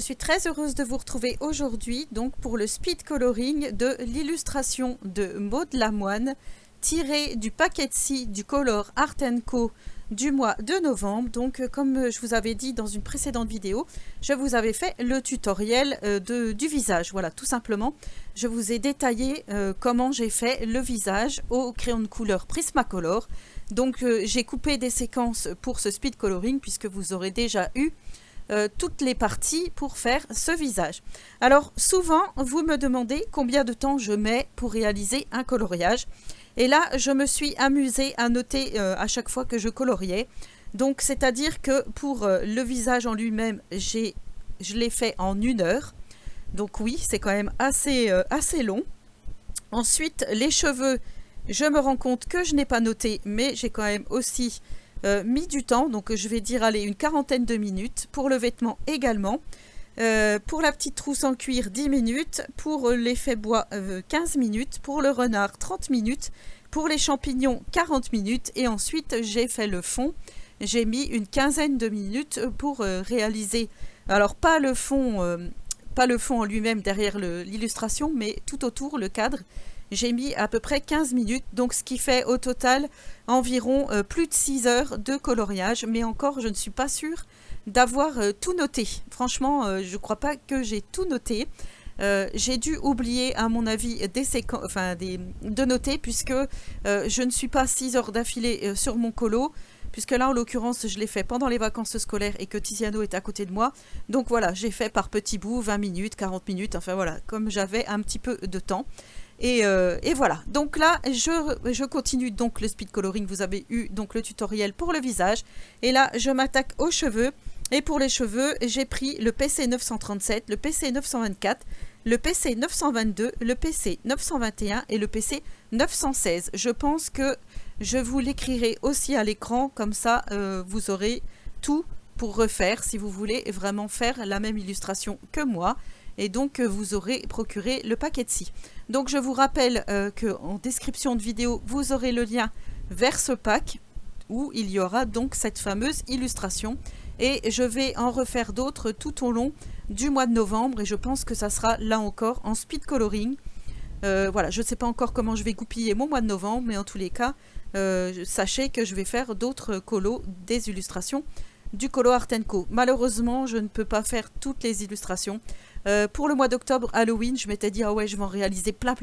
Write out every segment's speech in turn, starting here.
Je suis très heureuse de vous retrouver aujourd'hui donc pour le speed coloring de l'illustration de Maud Lamoine tirée du paquet de scie du Color Art & Co du mois de novembre. Donc comme je vous avais dit dans une précédente vidéo, je vous avais fait le tutoriel du visage. Voilà, tout simplement, je vous ai détaillé comment j'ai fait le visage au crayon de couleur Prismacolor. Donc j'ai coupé des séquences pour ce speed coloring puisque vous aurez déjà eu toutes les parties pour faire ce visage. Alors souvent vous me demandez combien de temps je mets pour réaliser un coloriage, et là je me suis amusée à noter à chaque fois que je coloriais. Donc c'est à dire que pour le visage en lui-même je l'ai fait en 1 heure, donc oui, c'est quand même assez long. Ensuite les cheveux, je me rends compte que je n'ai pas noté, mais j'ai quand même aussi mis du temps, donc je vais dire allez, une 40aine de minutes. Pour le vêtement également, pour la petite trousse en cuir 10 minutes, pour l'effet bois 15 minutes, pour le renard 30 minutes, pour les champignons 40 minutes, et ensuite j'ai fait le fond, j'ai mis une 15aine de minutes pour réaliser, alors pas le fond en lui-même derrière l'illustration, mais tout autour, le cadre. J'ai mis à peu près 15 minutes, donc ce qui fait au total environ plus de 6 heures de coloriage. Mais encore, je ne suis pas sûre d'avoir tout noté. Franchement, je ne crois pas que j'ai tout noté. J'ai dû oublier, à mon avis, de noter, puisque je ne suis pas 6 heures d'affilée sur mon colo, puisque là, en l'occurrence, je l'ai fait pendant les vacances scolaires et que Tiziano est à côté de moi. Donc voilà, j'ai fait par petits bouts, 20 minutes, 40 minutes, enfin voilà, comme j'avais un petit peu de temps. Et voilà, donc là je continue donc le speed coloring. Vous avez eu donc le tutoriel pour le visage, et là je m'attaque aux cheveux. Et pour les cheveux, j'ai pris le PC 937, le PC 924, le PC 922, le PC 921 et le PC 916. Je pense que je vous l'écrirai aussi à l'écran, comme ça vous aurez tout pour refaire si vous voulez vraiment faire la même illustration que moi. Et donc vous aurez procuré le paquet de scie. Donc je vous rappelle qu'en description de vidéo, vous aurez le lien vers ce pack où il y aura donc cette fameuse illustration. Et je vais en refaire d'autres tout au long du mois de novembre, et je pense que ça sera là encore en speed coloring. Voilà, je ne sais pas encore comment je vais goupiller mon mois de novembre, mais en tous les cas, sachez que je vais faire d'autres colos, des illustrations du Colo Art & Co. Malheureusement, je ne peux pas faire toutes les illustrations. Pour le mois d'octobre, Halloween, je m'étais dit ah ouais, je vais en réaliser plein,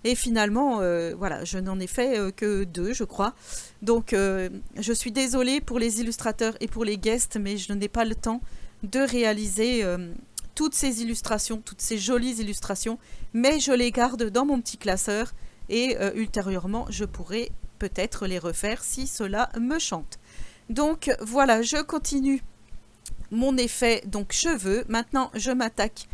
et finalement voilà, je n'en ai fait que 2, je crois. Donc je suis désolée pour les illustrateurs et pour les guests, mais je n'ai pas le temps de réaliser toutes ces illustrations, toutes ces jolies illustrations, mais je les garde dans mon petit classeur, et ultérieurement je pourrai peut-être les refaire si cela me chante. Donc voilà, je continue mon effet donc cheveux. Maintenant je m'attaque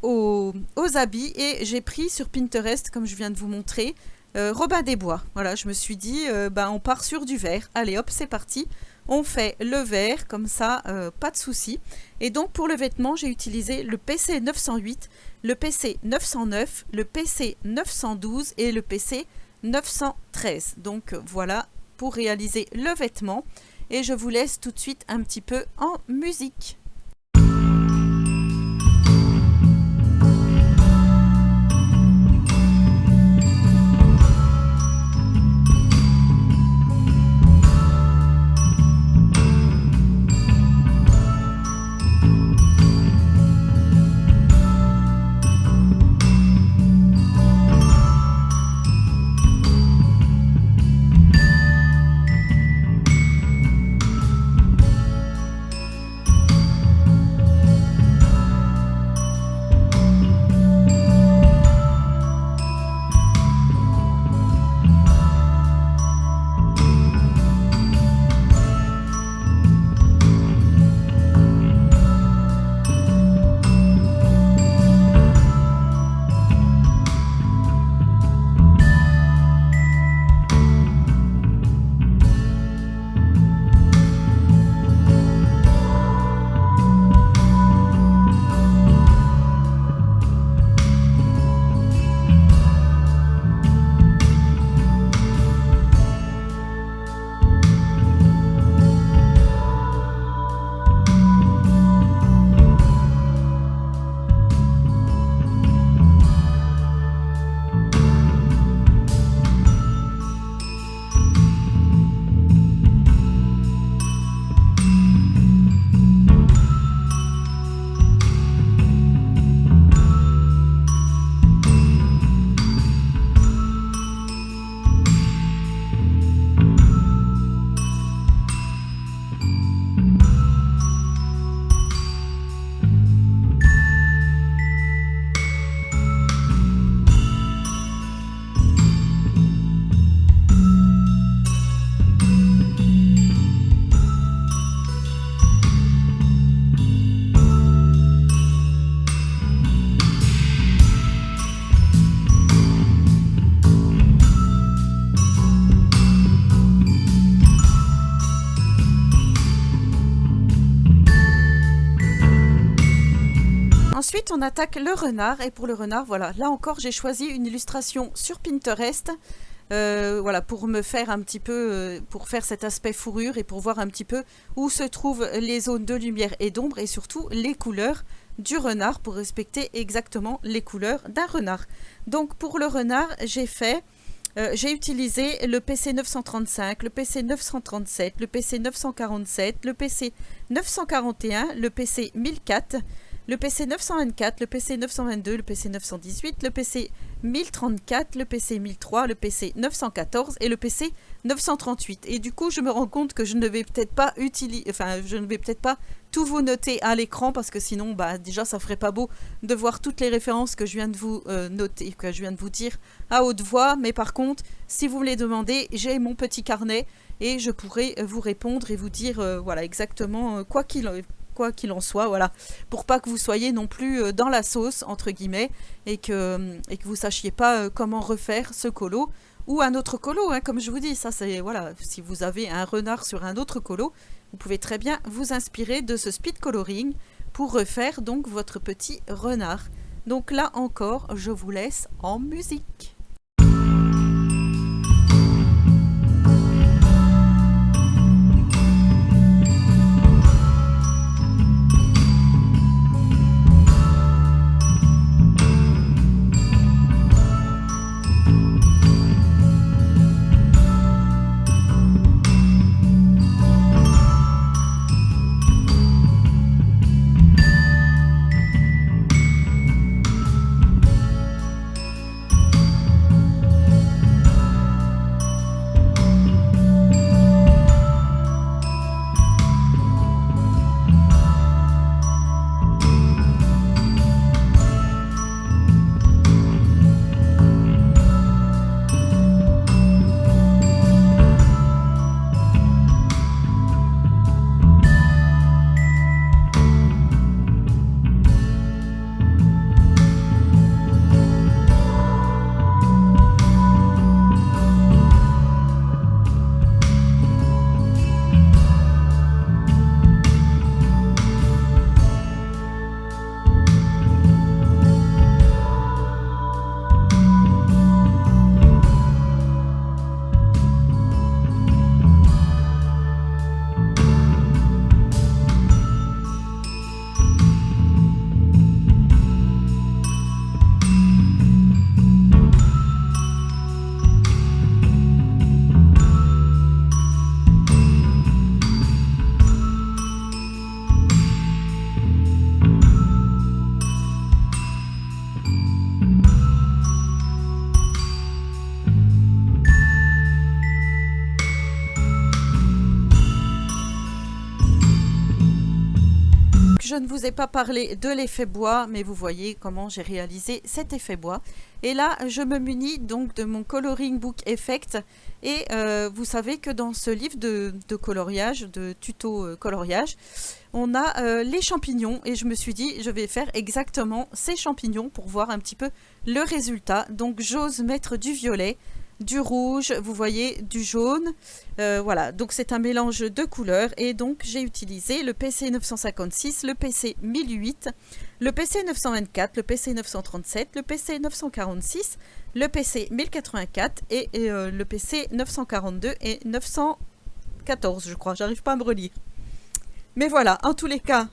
aux habits, et j'ai pris sur Pinterest, comme je viens de vous montrer, Robin des Bois. Voilà, je me suis dit on part sur du vert, allez hop, c'est parti, on fait le vert comme ça, pas de souci. Et donc pour le vêtement, j'ai utilisé le PC 908, le PC 909, le PC 912 et le PC 913. Donc voilà pour réaliser le vêtement. Et je vous laisse tout de suite un petit peu en musique. Ensuite, on attaque le renard. Et pour le renard, voilà, là encore, j'ai choisi une illustration sur Pinterest. Voilà, pour me faire un petit peu, pour faire cet aspect fourrure et pour voir un petit peu où se trouvent les zones de lumière et d'ombre et surtout les couleurs du renard pour respecter exactement les couleurs d'un renard. Donc pour le renard, j'ai utilisé le PC 935, le PC 937, le PC 947, le PC 941, le PC 1004, le PC 924, le PC 922, le PC 918, le PC 1034, le PC 1003, le PC 914 et le PC 938. Et du coup, je me rends compte que je ne vais peut-être pas tout vous noter à l'écran parce que sinon, déjà, ça ferait pas beau de voir toutes les références que je viens de vous noter, que je viens de vous dire à haute voix. Mais par contre, si vous me les demandez, j'ai mon petit carnet et je pourrai vous répondre et vous dire, voilà, exactement quoi qu'il en soit, voilà, pour pas que vous soyez non plus dans la sauce, entre guillemets, et que vous sachiez pas comment refaire ce colo, ou un autre colo, hein, comme je vous dis, ça c'est, voilà, si vous avez un renard sur un autre colo, vous pouvez très bien vous inspirer de ce speed coloring pour refaire donc votre petit renard. Donc là encore, je vous laisse en musique. Je ne vous ai pas parlé de l'effet bois, mais vous voyez comment j'ai réalisé cet effet bois. Et là, je me munis donc de mon Coloring Book Effect. Et vous savez que dans ce livre de coloriage, de tuto coloriage, on a les champignons. Et je me suis dit, je vais faire exactement ces champignons pour voir un petit peu le résultat. Donc j'ose mettre du violet, du rouge, vous voyez, du jaune, voilà, donc c'est un mélange de couleurs et donc j'ai utilisé le PC 956, le PC 1008, le PC 924, le PC 937, le PC 946, le PC 1084 et le PC 942 et 914 je crois, j'arrive pas à me relire. Mais voilà, en tous les cas,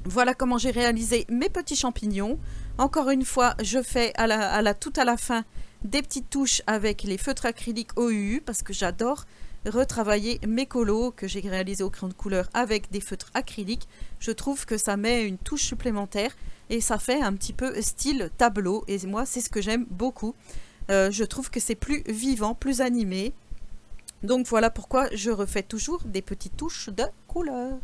voilà comment j'ai réalisé mes petits champignons. Encore une fois, je fais tout à la fin des petites touches avec les feutres acryliques OUU parce que j'adore retravailler mes colos que j'ai réalisés au crayon de couleur avec des feutres acryliques. Je trouve que ça met une touche supplémentaire et ça fait un petit peu style tableau et moi c'est ce que j'aime beaucoup. Je trouve que c'est plus vivant, plus animé. Donc voilà pourquoi je refais toujours des petites touches de couleur.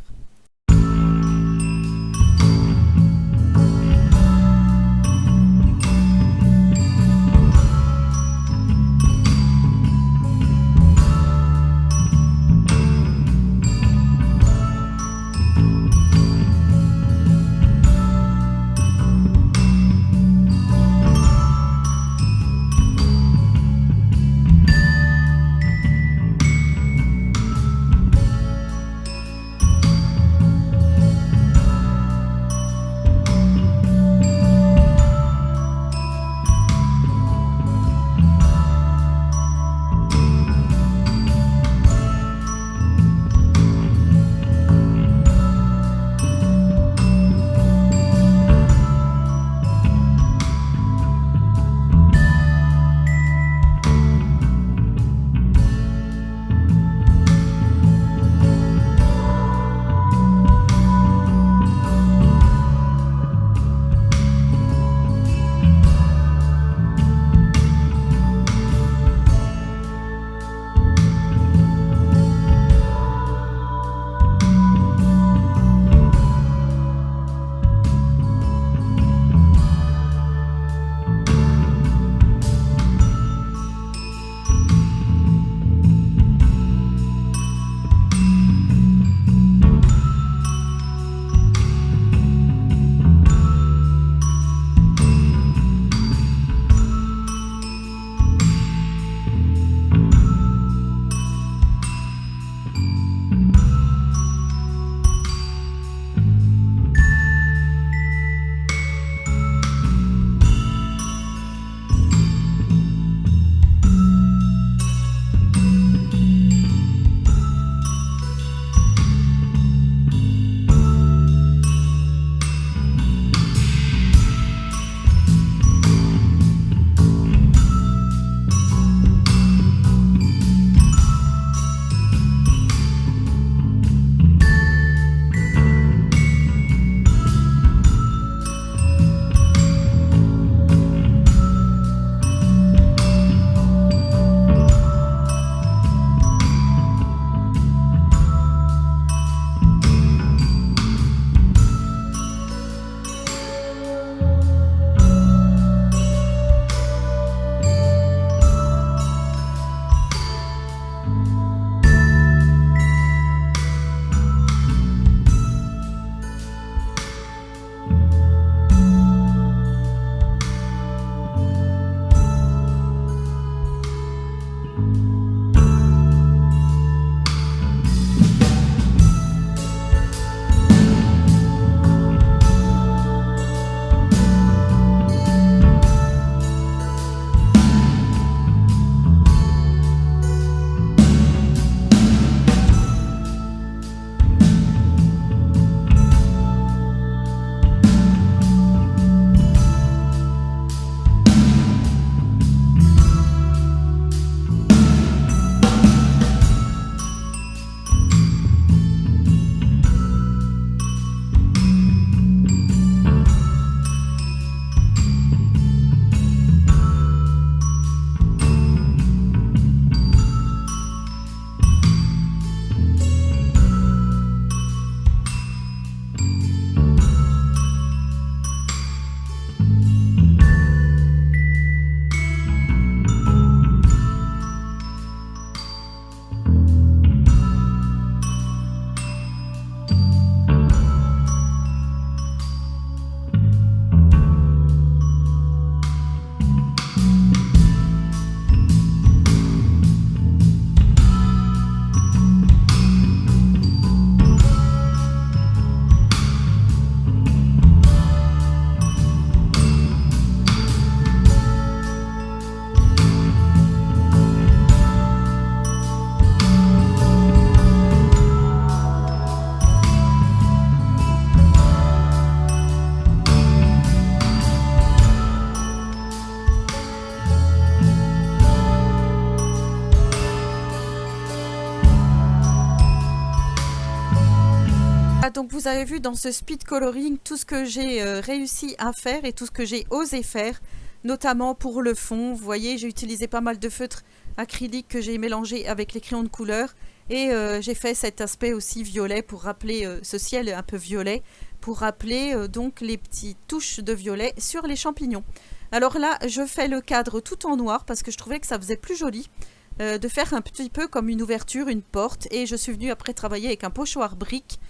vous avez vu dans ce speed coloring tout ce que j'ai réussi à faire et tout ce que j'ai osé faire, notamment pour le fond. Vous voyez, j'ai utilisé pas mal de feutres acryliques que j'ai mélangé avec les crayons de couleur et j'ai fait cet aspect aussi violet pour rappeler ce ciel un peu violet, pour rappeler donc les petites touches de violet sur les champignons. Alors là, je fais le cadre tout en noir parce que je trouvais que ça faisait plus joli. De faire un petit peu comme une ouverture, une porte, et je suis venue après travailler avec un pochoir brique.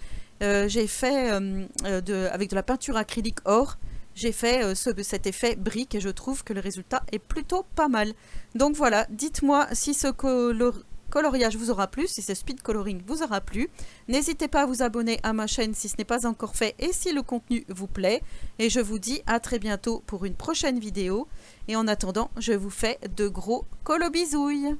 J'ai fait avec de la peinture acrylique or, j'ai fait cet effet brique et je trouve que le résultat est plutôt pas mal. Donc voilà, dites-moi si ce coloriage vous aura plu, si ce speed coloring vous aura plu. N'hésitez pas à vous abonner à ma chaîne si ce n'est pas encore fait et si le contenu vous plaît. Et je vous dis à très bientôt pour une prochaine vidéo. Et en attendant, je vous fais de gros colobisouilles.